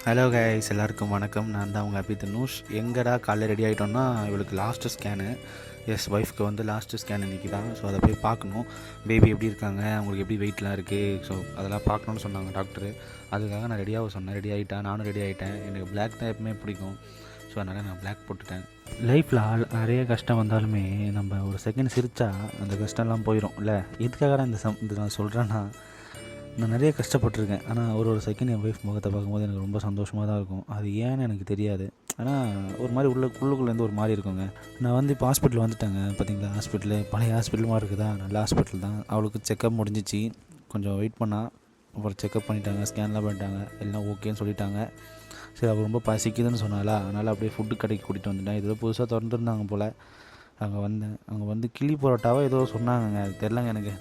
Hello guys, எல்லாருக்கும் வணக்கம். நான் தான் உங்கள் தனுஷ். எங்கடா காலைல ரெடி ஆகிட்டோன்னா இவளுக்கு லாஸ்ட்டு ஸ்கேனு. ஒய்ஃப்க்கு வந்து லாஸ்ட்டு ஸ்கேன் இன்றைக்கி தான். ஸோ அதை போய் பார்க்கணும். பேபி எப்படி இருக்காங்க, அவங்களுக்கு எப்படி வெயிட்லாம் இருக்குது, ஸோ அதெல்லாம் பார்க்கணுன்னு சொன்னாங்க டாக்டரு. அதுக்காக நான் ரெடியாக சொன்னேன். ரெடி ஆகிட்டேன், நானும் ரெடி ஆகிட்டேன். எனக்கு பிளாக் தான் எப்பவுமே பிடிக்கும். ஸோ அதனால் நான் பிளாக் போட்டுட்டேன். லைஃப்பில் நிறைய கஷ்டம் வந்தாலுமே நம்ம ஒரு செகண்ட் சிரித்தா அந்த கஷ்டம்லாம் போயிடும் இல்லை. எதுக்காக தான் இது நான் சொல்கிறேன்னா, நான் நிறைய கஷ்டப்பட்டிருக்கேன். ஆனால் ஒரு செகண்ட் என் ஒய்ஃப் முகத்தை பார்க்கும்போது எனக்கு ரொம்ப சந்தோஷமாக தான் இருக்கும். அது ஏன்னு எனக்கு தெரியாது. ஆனால் ஒரு மாதிரி உள்ளுக்குள்ளேருந்து ஒரு மாதிரி இருக்குங்க. நான் வந்து இப்போ ஹாஸ்பிட்டல் வந்துட்டேங்க. பார்த்தீங்களா, ஹாஸ்பிட்டலு பழைய ஹாஸ்பிட்டலுமா இருக்குதா, நல்ல ஹாஸ்பிட்டல் தான். அவளுக்கு செக்கப் முடிஞ்சிச்சு. கொஞ்சம் வெயிட் பண்ணால் அப்புறம் செக்கப் பண்ணிட்டாங்க, ஸ்கேன்லாம் பண்ணிட்டாங்க, எல்லாம் ஓகேன்னு சொல்லிட்டாங்க. சரி, அவள் ரொம்ப பசிக்குதுன்னு சொன்னாலா, அதனால் அப்படியே ஃபுட்டு கடைக்கு கூட்டிகிட்டு வந்துட்டேன். ஏதோ புதுசாக திறந்துருந்தாங்க போல். அங்கே வந்தேன். அங்கே வந்து கிளி பரோட்டாவோ ஏதோ சொன்னாங்கங்க, அது தெரிலங்க எனக்கு.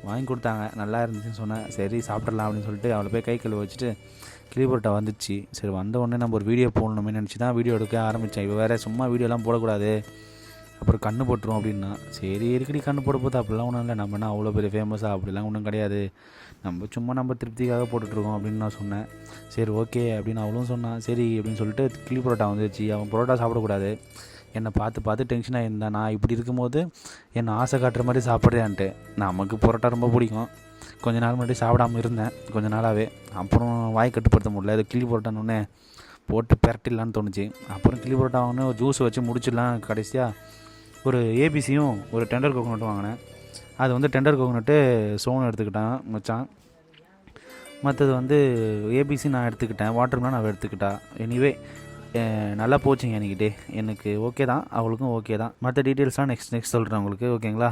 வாங்கி கொடுத்தாங்க, நல்லா இருந்துச்சுன்னு சொன்னேன். சரி சாப்பிட்றலாம் அப்படின்னு சொல்லிட்டு அவளை போய் கை கழுவி வச்சுட்டு கிளி பரோட்டா வந்துச்சு. சரி, வந்த உடனே நம்ம ஒரு வீடியோ போடணுமே நினச்சி தான் வீடியோ எடுக்க ஆரம்பித்தேன். இப்போ வேறு சும்மா வீடியோலாம் போடக்கூடாது, அப்புறம் கண்ணு போட்டுரும் அப்படின்னா. சரி, இருக்கடி கண்ணு போட போது அப்படிலாம் ஒன்றும் இல்லை, நம்ம என்ன அவ்வளோ பெரிய ஃபேமஸாக அப்படிலாம் ஒன்றும் கிடையாது, நம்ம திருப்திக்காக போட்டுட்ருக்கோம் அப்படின்னு நான் சொன்னேன். சரி ஓகே அப்படின்னு அவளும் சொன்னான். சரி அப்படின்னு சொல்லிட்டு கிளி பரோட்டா வந்துச்சு. அவன் பரோட்டா சாப்பிடக்கூடாது, என்னை பார்த்து டென்ஷனாக இருந்தேன். நான் இப்படி இருக்கும்போது என்னை ஆசை காட்டுற மாதிரி சாப்பிட்றேன்ட்டு. நமக்கு பரோட்டா ரொம்ப பிடிக்கும். கொஞ்ச நாள் முன்னாடி சாப்பிடாமல் இருந்தேன், கொஞ்ச நாளாகவே. அப்புறம் வாய் கட்டுப்படுத்த முடியல. அது கிளி பரோட்டானோடனே போட்டு பெரட்டிடலான்னு தோணுச்சு. அப்புறம் கிளி பரோட்டா வாங்கினே ஒரு ஜூஸ் வச்சு முடிச்சிடலாம். கடைசியாக ஒரு ஏபிசியும் ஒரு டெண்டர் கோகோனட்டும் வாங்கினேன். அது வந்து டெண்டர் கோகோனட்டு சோனு எடுத்துக்கிட்டான் மச்சான். மற்றது வந்து ஏபிசி நான் எடுத்துக்கிட்டேன், வாட்டர்மெலன் அவள் எடுத்துக்கிட்டா. எனிவே நல்லா போச்சுங்க என்கிட்டே. எனக்கு ஓகே தான், அவளுக்கும் ஓகே தான். மற்ற டீட்டெயில்ஸ்லாம் நெக்ஸ்ட் சொல்கிறேன் உங்களுக்கு, ஓகேங்களா?